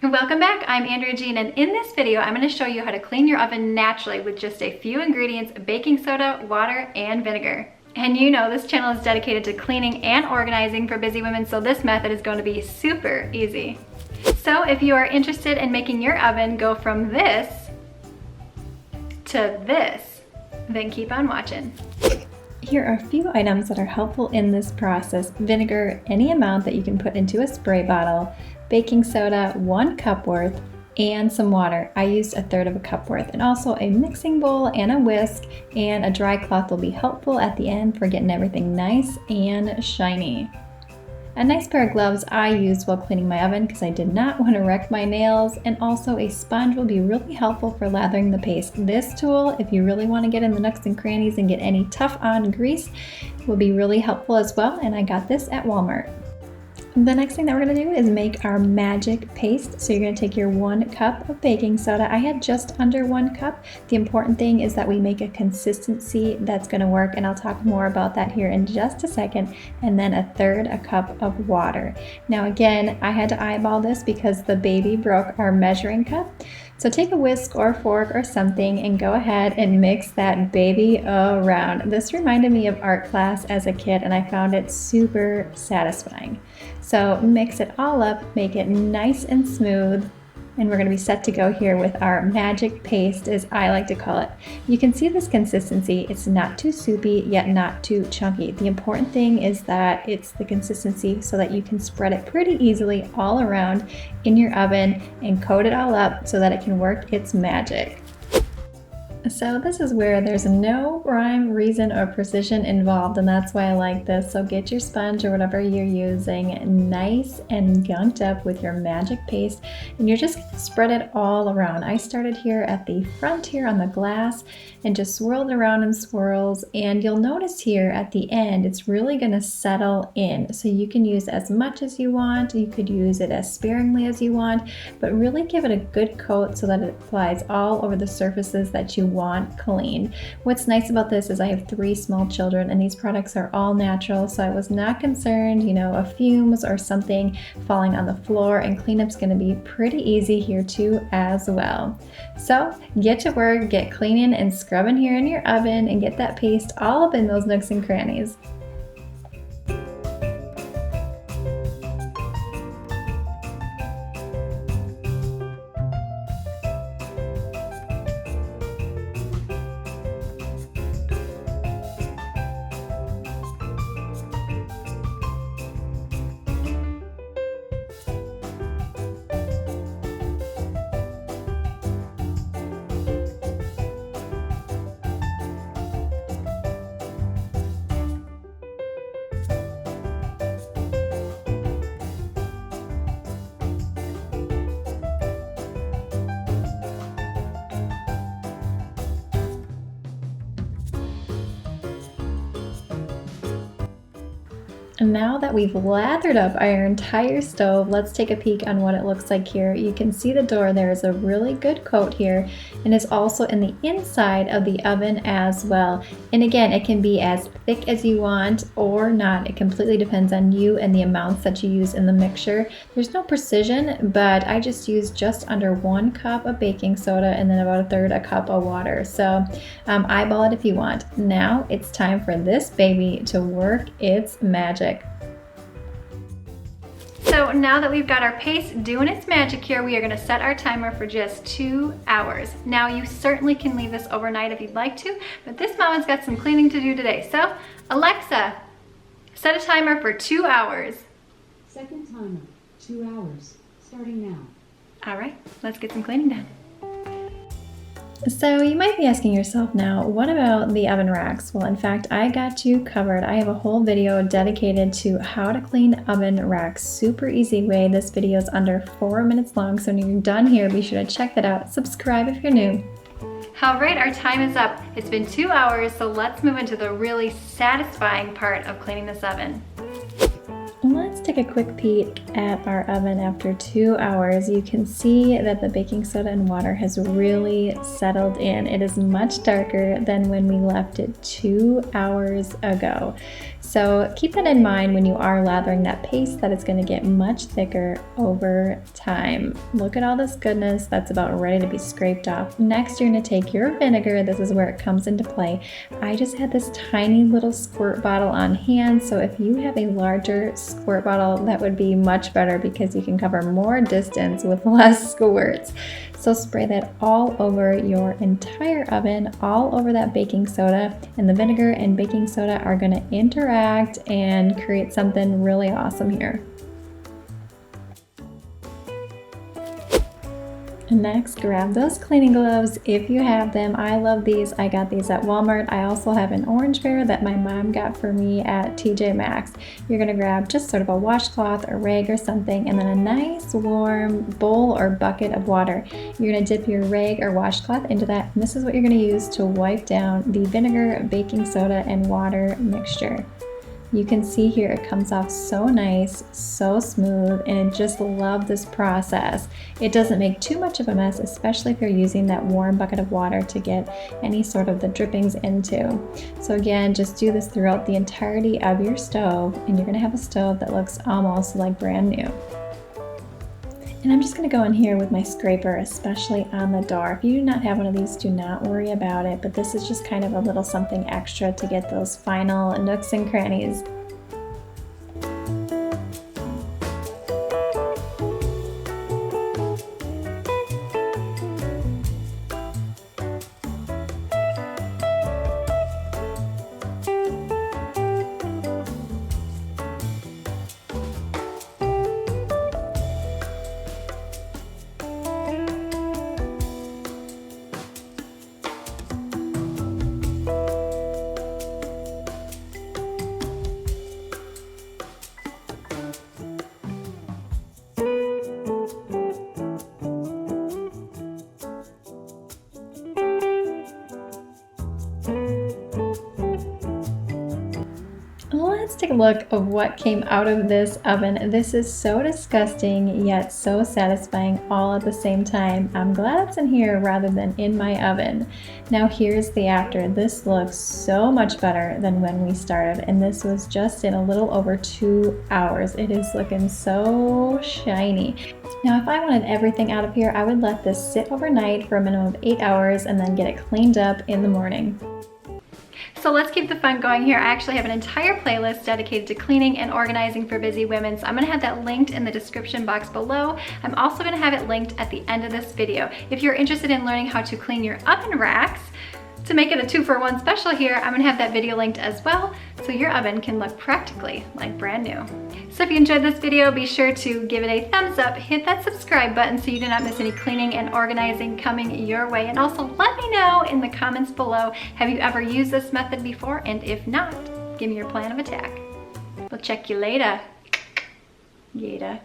Welcome back, I'm Andrea Jean, and in this video I'm going to show you how to clean your oven naturally with just a few ingredients: baking soda, water, and vinegar. And you know this channel is dedicated to cleaning and organizing for busy women, so this method is going to be super easy. So if you are interested in making your oven go from this to this, then keep on watching. Here are a few items that are helpful in this process: vinegar, any amount that you can put into a spray bottle, baking soda, 1 cup worth, and some water. I used 1/3 cup worth, and also a mixing bowl and a whisk, and a dry cloth will be helpful at the end for getting everything nice and shiny. A nice pair of gloves I used while cleaning my oven because I did not want to wreck my nails, and also a sponge will be really helpful for lathering the paste. This tool, if you really want to get in the nooks and crannies and get any tough on grease, will be really helpful as well, and I got this at Walmart. The next thing that we're going to do is make our magic paste. So you're going to take your 1 cup of baking soda. I had just under 1 cup. The important thing is that we make a consistency that's going to work, and I'll talk more about that here in just a second. And then 1/3 cup of water. Now again, I had to eyeball this because the baby broke our measuring cup. So take a whisk or fork or something and go ahead and mix that baby around. This reminded me of art class as a kid, and I found it super satisfying. So mix it all up, make it nice and smooth, and we're going to be set to go here with our magic paste, as I like to call it. You can see this consistency. It's not too soupy, yet not too chunky. The important thing is that it's the consistency so that you can spread it pretty easily all around in your oven and coat it all up so that it can work its magic. So this is where there's no rhyme, reason, or precision involved, and that's why I like this. So get your sponge or whatever you're using nice and gunked up with your magic paste, and you're just going to spread it all around. I started here at the front here on the glass and just swirled around in swirls, and you'll notice here at the end it's really going to settle in. So you can use as much as you want, you could use it as sparingly as you want, but really give it a good coat so that it applies all over the surfaces that you want cleaned. What's nice about this is I have 3 small children, and these products are all natural, so I was not concerned, of fumes or something falling on the floor, and cleanup's going to be pretty easy here too as well. So get to work, get cleaning and scrubbing here in your oven, and get that paste all up in those nooks and crannies. And now that we've lathered up our entire stove, let's take a peek on what it looks like here. You can see the door, there is a really good coat here, and it's also in the inside of the oven as well. And again, it can be as thick as you want or not. It completely depends on you and the amounts that you use in the mixture. There's no precision, but I just used just under 1 cup of baking soda and then about 1/3 cup of water. So eyeball it if you want. Now it's time for this baby to work its magic. So now that we've got our paste doing its magic here, we are going to set our timer for just 2 hours. Now you certainly can leave this overnight if you'd like to, but this mama's got some cleaning to do today. So Alexa, set a timer for 2 hours. Second timer, 2 hours, starting now. All right, let's get some cleaning done. So you might be asking yourself now, what about the oven racks? Well, in fact, I got you covered. I have a whole video dedicated to how to clean oven racks. Super easy way. This video is under 4 minutes long, so when you're done here, be sure to check that out. Subscribe if you're new. All right, our time is up. It's been 2 hours, so let's move into the really satisfying part of cleaning this oven. Let's take a quick peek at our oven after 2 hours. You can see that the baking soda and water has really settled in. It is much darker than when we left it 2 hours ago. So keep that in mind when you are lathering that paste, that it's going to get much thicker over time. Look at all this goodness that's about ready to be scraped off. Next, you're going to take your vinegar. This is where it comes into play. I just had this tiny little squirt bottle on hand, so if you have a larger squirt bottle, that would be much better because you can cover more distance with less squirts. So spray that all over your entire oven, all over that baking soda, and the vinegar and baking soda are going to interact and create something really awesome here. Next, grab those cleaning gloves if you have them. I love these. I got these at Walmart. I also have an orange pair that my mom got for me at TJ Maxx. You're going to grab just sort of a washcloth or rag or something, and then a nice warm bowl or bucket of water. You're going to dip your rag or washcloth into that, and this is what you're going to use to wipe down the vinegar, baking soda, and water mixture. You can see here it comes off so nice, so smooth, and I just love this process. It doesn't make too much of a mess, especially if you're using that warm bucket of water to get any sort of the drippings into. So again, just do this throughout the entirety of your stove, and you're gonna have a stove that looks almost like brand new. And I'm just going to go in here with my scraper, especially on the door. If you do not have one of these, do not worry about it, but this is just kind of a little something extra to get those final nooks and crannies. Let's take a look of what came out of this oven. This is so disgusting yet so satisfying all at the same time. I'm glad it's in here rather than in my oven. Now here's the after. This looks so much better than when we started, and this was just in a little over 2 hours. It is looking so shiny. Now if I wanted everything out of here, I would let this sit overnight for a minimum of 8 hours and then get it cleaned up in the morning. So let's keep the fun going here. I actually have an entire playlist dedicated to cleaning and organizing for busy women. So I'm gonna have that linked in the description box below. I'm also gonna have it linked at the end of this video. If you're interested in learning how to clean your oven racks, to make it a 2-for-1 special here, I'm gonna have that video linked as well, so your oven can look practically like brand new. So if you enjoyed this video, be sure to give it a thumbs up, hit that subscribe button so you do not miss any cleaning and organizing coming your way. And also let me know in the comments below, have you ever used this method before? And if not, give me your plan of attack. We'll check you later. Yada.